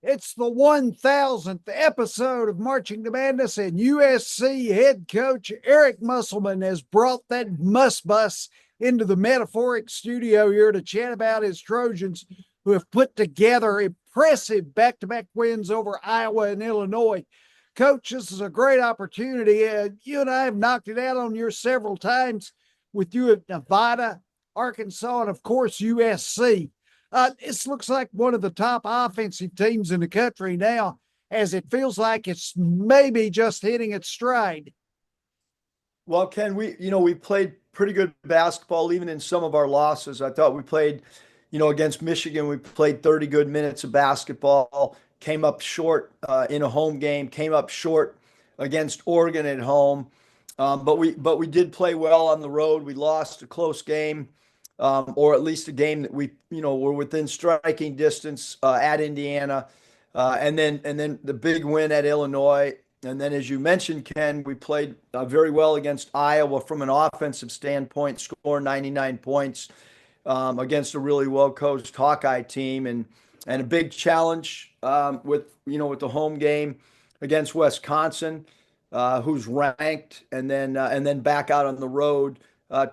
It's the 1000th episode of Marching to Madness, and USC head coach Eric Musselman has brought that must bus into the metaphoric studio here to chat about his Trojans, who have put together impressive back-to-back wins over Iowa and Illinois. Coach, this is a great opportunity. You and I have knocked it out on you several times with you at Nevada, Arkansas, and of course USC. This looks like one of the top offensive teams in the country now, as it feels like it's maybe just hitting its stride. Well, Ken, we played pretty good basketball even in some of our losses. I thought we played, against Michigan, we played 30 good minutes of basketball, came up short in a home game, came up short against Oregon at home. But we did play well on the road. We lost a close game, or at least a game that we were within striking distance at Indiana, and then the big win at Illinois. And then, as you mentioned, Ken, we played very well against Iowa from an offensive standpoint, scored 99 points against a really well-coached Hawkeye team, and a big challenge with the home game against Wisconsin, who's ranked, and then back out on the road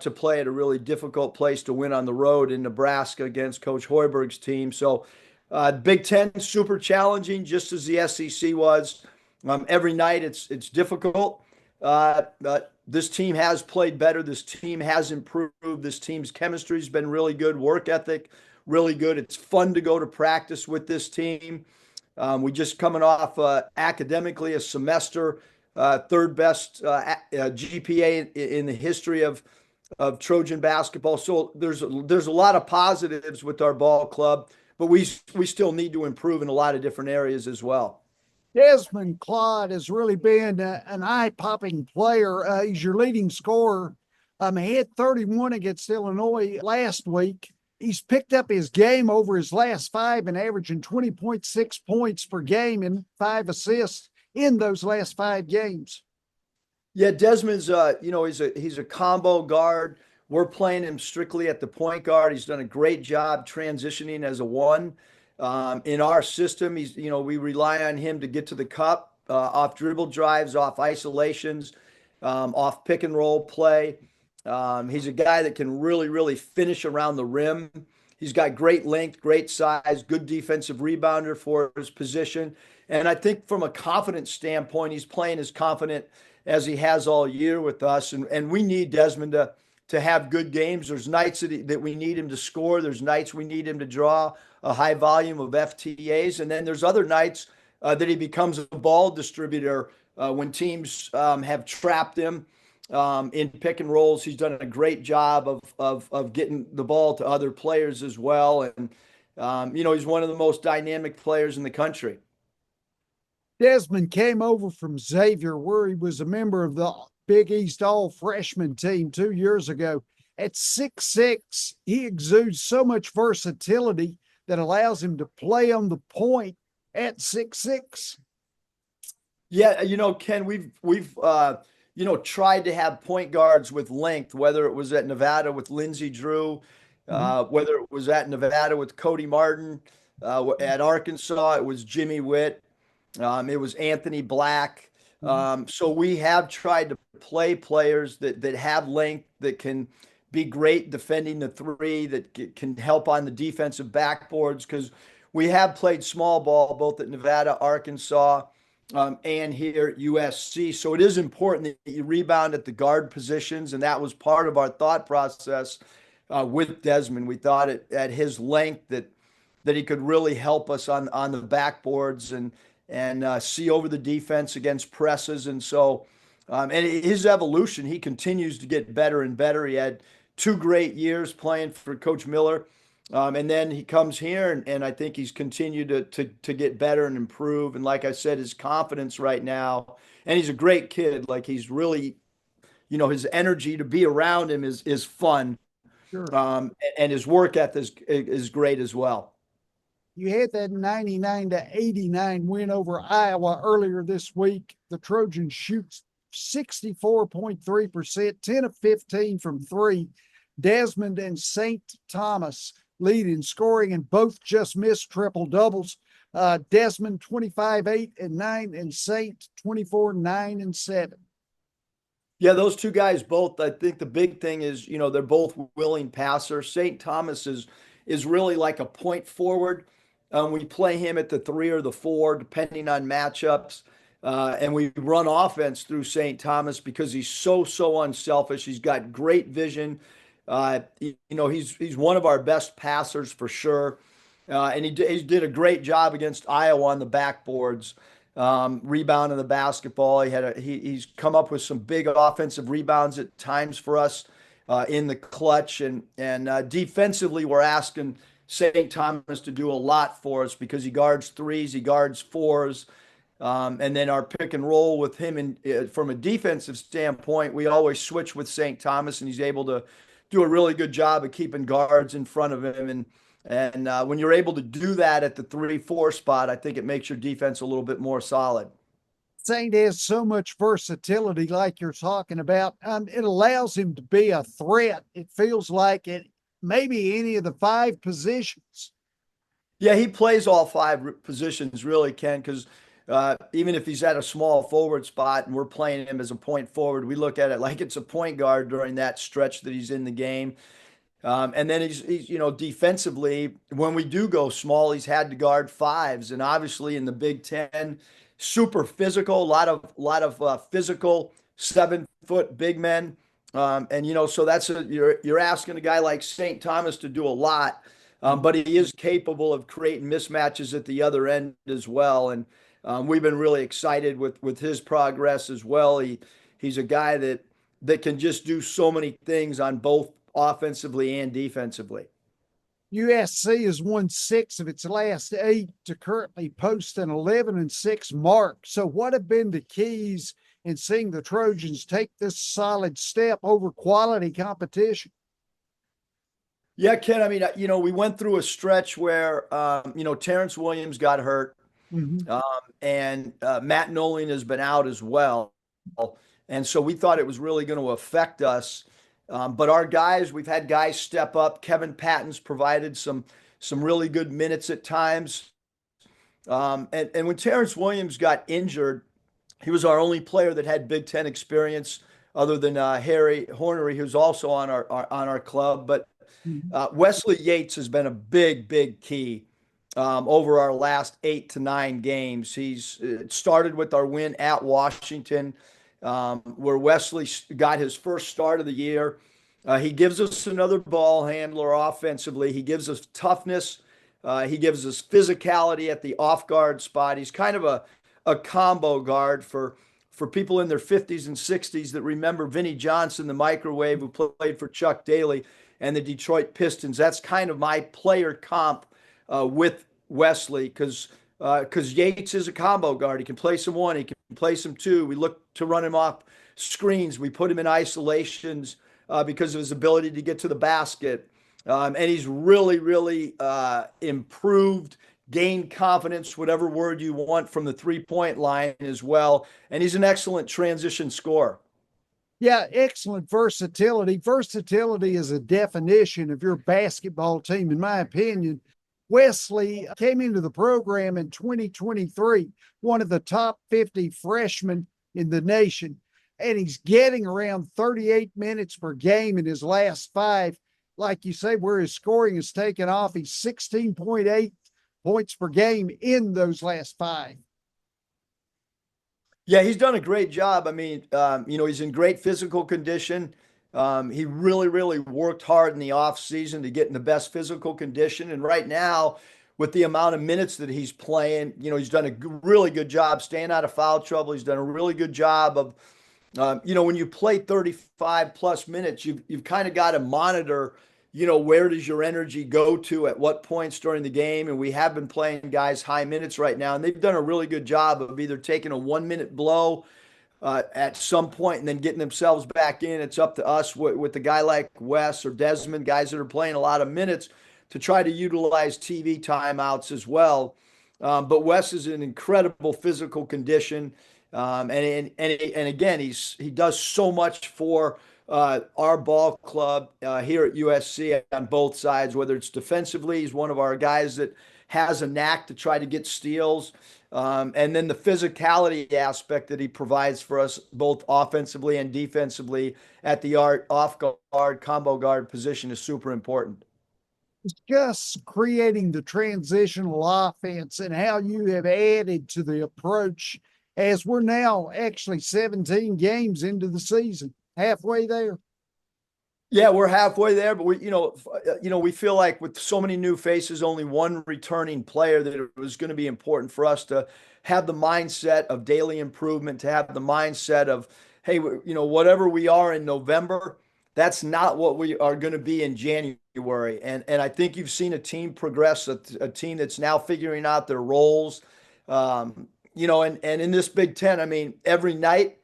to play at a really difficult place to win on the road in Nebraska against Coach Hoiberg's team. So Big Ten, super challenging, just as the SEC was. Every night it's difficult. But this team has played better. This team has improved. This team's chemistry has been really good. Work ethic, really good. It's fun to go to practice with this team. We just coming off academically a semester, third best GPA in the history of Trojan basketball. So there's a lot of positives with our ball club, but we still need to improve in a lot of different areas as well. Desmond Claude has really been an eye-popping player. He's your leading scorer. He had 31 against Illinois last week. He's picked up his game over his last five and averaging 20.6 points per game and 5 assists in those last 5 games. Yeah, Desmond's he's a combo guard. We're playing him strictly at the point guard. He's done a great job transitioning as a one. In our system, we rely on him to get to the cup, off dribble drives, off isolations, off pick and roll play. He's a guy that can really, really finish around the rim. He's got great length, great size, good defensive rebounder for his position. And I think from a confidence standpoint, he's playing as confident as he has all year with us. And we need Desmond to have good games. There's nights that we need him to score. There's nights we need him to draw a high volume of FTAs. And then there's other nights that he becomes a ball distributor when teams have trapped him in pick and rolls. He's done a great job of getting the ball to other players as well. And, he's one of the most dynamic players in the country. Desmond came over from Xavier, where he was a member of the Big East All-Freshman team 2 years ago. At 6'6", he exudes so much versatility that allows him to play on the point at 6'6". Yeah, Ken, we've tried to have point guards with length, whether it was at Nevada with Lindsey Drew, whether it was at Nevada with Cody Martin, at Arkansas it was Jimmy Witt, it was Anthony Black. So we have tried to play players that have length, that can be great defending the three, that can help on the defensive backboards, because we have played small ball both at Nevada, Arkansas, and here at USC. So it is important that you rebound at the guard positions, and that was part of our thought process with Desmond. We thought at his length that he could really help us on the backboards and see over the defense against presses. And so, and his evolution, he continues to get better and better. He had 2 great years playing for Coach Miller. And then he comes here, and I think he's continued to get better and improve. And like I said, his confidence right now, and he's a great kid. Like, he's really, his energy to be around him is fun. Sure. And his work ethic is great as well. You had that 99-89 win over Iowa earlier this week. The Trojans shoot 64.3%, 10 of 15 from 3. Desmond and St. Thomas lead in scoring, and both just missed triple doubles. Desmond 25-8-9, and Saint 24-9-7. Yeah, those two guys both. I think the big thing is, they're both willing passers. St. Thomas is really like a point forward. We play him at the 3 or the 4, depending on matchups. And we run offense through St. Thomas because he's so unselfish. He's got great vision. He's one of our best passers for sure. And he did a great job against Iowa on the backboards, rebounding the basketball. He's come up with some big offensive rebounds at times for us in the clutch, and defensively we're asking St. Thomas to do a lot for us because he guards threes, he guards fours, and then our pick and roll with him. And from a defensive standpoint, we always switch with St. Thomas, and he's able to do a really good job of keeping guards in front of him. And when you're able to do that at the 3-4 spot, I think it makes your defense a little bit more solid. Saint has so much versatility, like you're talking about. It allows him to be a threat. It feels like it maybe any of the 5 positions. Yeah, he plays all 5 positions, really, Ken, because even if he's at a small forward spot and we're playing him as a point forward, we look at it like it's a point guard during that stretch that he's in the game. And then he's defensively, when we do go small, he's had to guard 5s, and obviously in the Big Ten, super physical, a lot of physical 7-foot big men, and so you're asking a guy like St. Thomas to do a lot, but he is capable of creating mismatches at the other end as well, and we've been really excited with his progress as well. He's a guy that can just do so many things on both offensively and defensively. USC has won 6 of its last 8 to currently post an 11-6 mark. So what have been the keys in seeing the Trojans take this solid step over quality competition? Yeah, Ken, I mean, we went through a stretch where, Terrence Williams got hurt, and Matt Nolan has been out as well. And so we thought it was really going to affect us. But our guys, we've had guys step up. Kevin Patton's provided some really good minutes at times. And when Terrence Williams got injured, he was our only player that had Big Ten experience other than Harry Hornery, who's also on our club. But Wesley Yates has been a big key over our last 8 to 9 games. He's started with our win at Washington, where Wesley got his first start of the year. He gives us another ball handler offensively. He gives us toughness. He gives us physicality at the off guard spot. He's kind of a combo guard for people in their 50s and 60s that remember Vinnie Johnson, the microwave, who played for Chuck Daly and the Detroit Pistons. That's kind of my player comp with Wesley, because Yates is a combo guard. He can play some 1, he can play some 2. We look to run him off screens. We put him in isolations because of his ability to get to the basket. And he's really improved, gained confidence, whatever word you want, from the 3-point line as well. And he's an excellent transition scorer. Yeah, excellent versatility. Versatility is a definition of your basketball team, in my opinion. Wesley came into the program in 2023, one of the top 50 freshmen in the nation, and he's getting around 38 minutes per game in his last 5. Like you say, where his scoring has taken off, he's 16.8 points per game in those last 5. Yeah, he's done a great job. I mean, he's in great physical condition. He really worked hard in the off season to get in the best physical condition. And right now, with the amount of minutes that he's playing, he's done a really good job staying out of foul trouble. He's done a really good job of, when you play 35 plus minutes, you've kind of got to monitor, where does your energy go to at what points during the game. And we have been playing guys high minutes right now, and they've done a really good job of either taking a 1-minute blow at some point and then getting themselves back in. It's up to us with a guy like Wes or Desmond, guys that are playing a lot of minutes, to try to utilize TV timeouts as well. But Wes is in incredible physical condition. And again, he does so much for our ball club here at USC on both sides, whether it's defensively. He's one of our guys that has a knack to try to get steals. And then the physicality aspect that he provides for us, both offensively and defensively, at the off guard, combo guard position is super important. Discuss creating the transitional offense and how you have added to the approach as we're now actually 17 games into the season, halfway there. Yeah, we're halfway there, but we feel like with so many new faces, only one returning player, that it was going to be important for us to have the mindset of daily improvement, to have the mindset of, hey, whatever we are in November, that's not what we are going to be in January. And I think you've seen a team progress, a team that's now figuring out their roles. And in this Big Ten, I mean, every night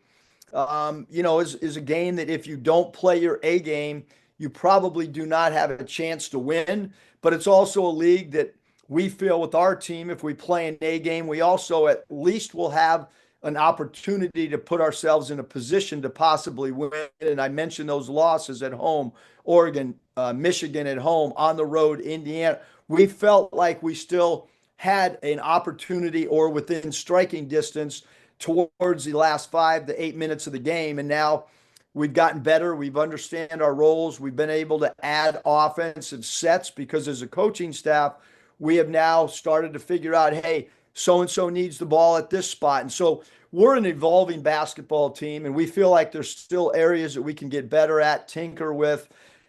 is a game that if you don't play your A game, you probably do not have a chance to win. But it's also a league that we feel with our team, if we play an A game, we also at least will have an opportunity to put ourselves in a position to possibly win. And I mentioned those losses at home, Oregon, Michigan at home, on the road, Indiana. We felt like we still had an opportunity or within striking distance towards the last 5 to 8 minutes of the game. And now we've gotten better. We've understand our roles. We've been able to add offensive sets because as a coaching staff, we have now started to figure out, hey, so-and-so needs the ball at this spot. And so we're an evolving basketball team, and we feel like there's still areas that we can get better at, tinker with.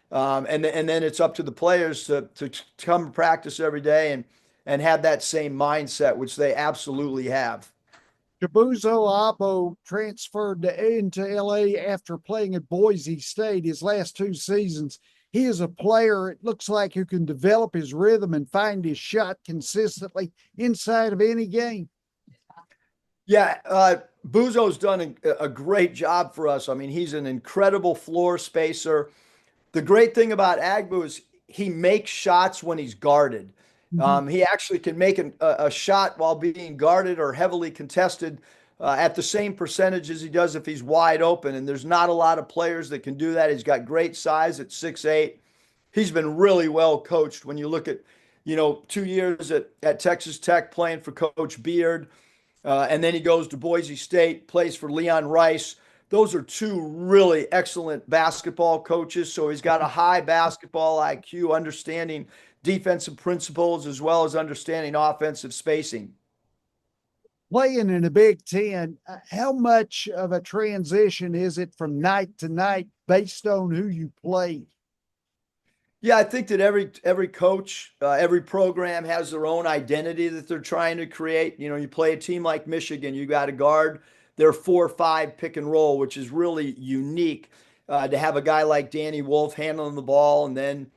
And then it's up to the players to come to practice every day and have that same mindset, which they absolutely have. Chibuzo Abo transferred into LA after playing at Boise State his last 2 seasons. He is a player, it looks like, who can develop his rhythm and find his shot consistently inside of any game. Yeah, Buzo's done a great job for us. I mean, he's an incredible floor spacer. The great thing about Agbu is he makes shots when he's guarded. He actually can make a shot while being guarded or heavily contested at the same percentage as he does if he's wide open. And there's not a lot of players that can do that. He's got great size at 6'8". He's been really well coached when you look at, 2 years at Texas Tech playing for Coach Beard. And then he goes to Boise State, plays for Leon Rice. Those are two really excellent basketball coaches. So he's got a high basketball IQ, understanding defensive principles as well as understanding offensive spacing. Playing in a Big Ten, how much of a transition is it from night to night based on who you play? Yeah, I think that every coach, every program has their own identity that they're trying to create. You play a team like Michigan, you got to guard their 4-5 pick and roll, which is really unique to have a guy like Danny Wolf handling the ball and then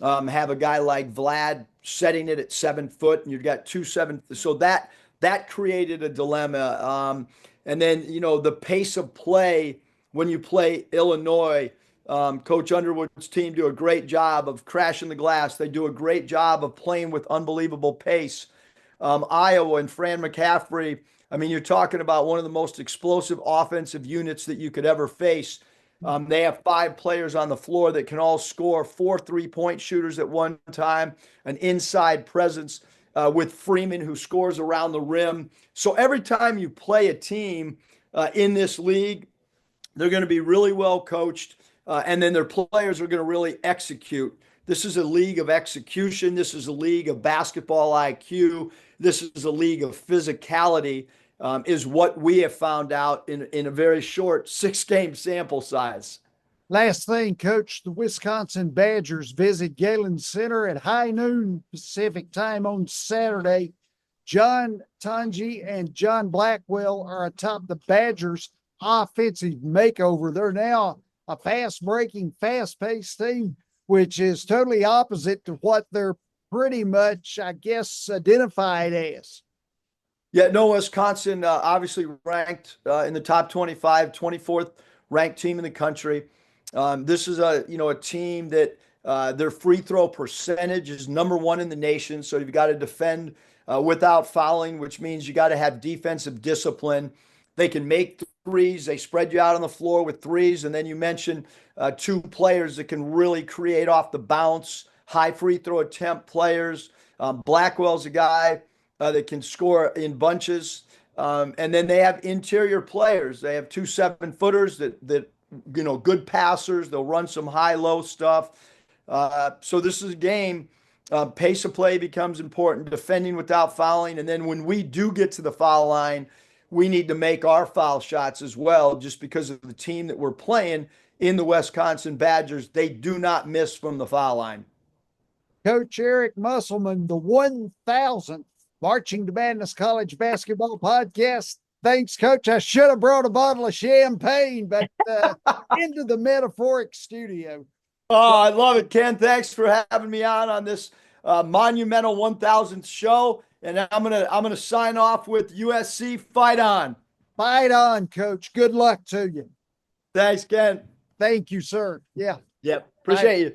have a guy like Vlad setting it at 7 foot, and you've got 2-7. So that created a dilemma. And then the pace of play when you play Illinois. Coach Underwood's team do a great job of crashing the glass. They do a great job of playing with unbelievable pace. Iowa and Fran McCaffrey. I mean, you're talking about one of the most explosive offensive units that you could ever face. They have 5 players on the floor that can all score, 4 3-point shooters at one time, an inside presence with Freeman who scores around the rim. So every time you play a team in this league, they're going to be really well coached, and then their players are going to really execute. This is a league of execution. This is a league of basketball IQ. This is a league of physicality. Is what we have found out in a very short 6-game sample size. Last thing, Coach, the Wisconsin Badgers visit Galen Center at high noon Pacific time on Saturday. John Tanji and John Blackwell are atop the Badgers' offensive makeover. They're now a fast-breaking, fast-paced team, which is totally opposite to what they're pretty much, I guess, identified as. Yeah, no, Wisconsin obviously ranked in the top 25, 24th ranked team in the country. This is a team that their free throw percentage is #1 in the nation. So you've got to defend without fouling, which means you got to have defensive discipline. They can make threes. They spread you out on the floor with threes. And then you mentioned 2 players that can really create off the bounce, high free throw attempt players. Blackwell's a guy that can score in bunches. And then they have interior players. They have 2 7-footers that good passers. They'll run some high-low stuff. So this is a game. Pace of play becomes important, defending without fouling. And then when we do get to the foul line, we need to make our foul shots as well, just because of the team that we're playing in the Wisconsin Badgers. They do not miss from the foul line. Coach Eric Musselman, the 1000th Marching to Madness College Basketball Podcast. Thanks, Coach. I should have brought a bottle of champagne, but into the metaphoric studio. Oh, I love it, Ken. Thanks for having me on this monumental 1000th show. And I'm gonna sign off with USC. Fight on. Fight on, Coach. Good luck to you. Thanks, Ken. Thank you, sir. Yeah. Yep. Appreciate you.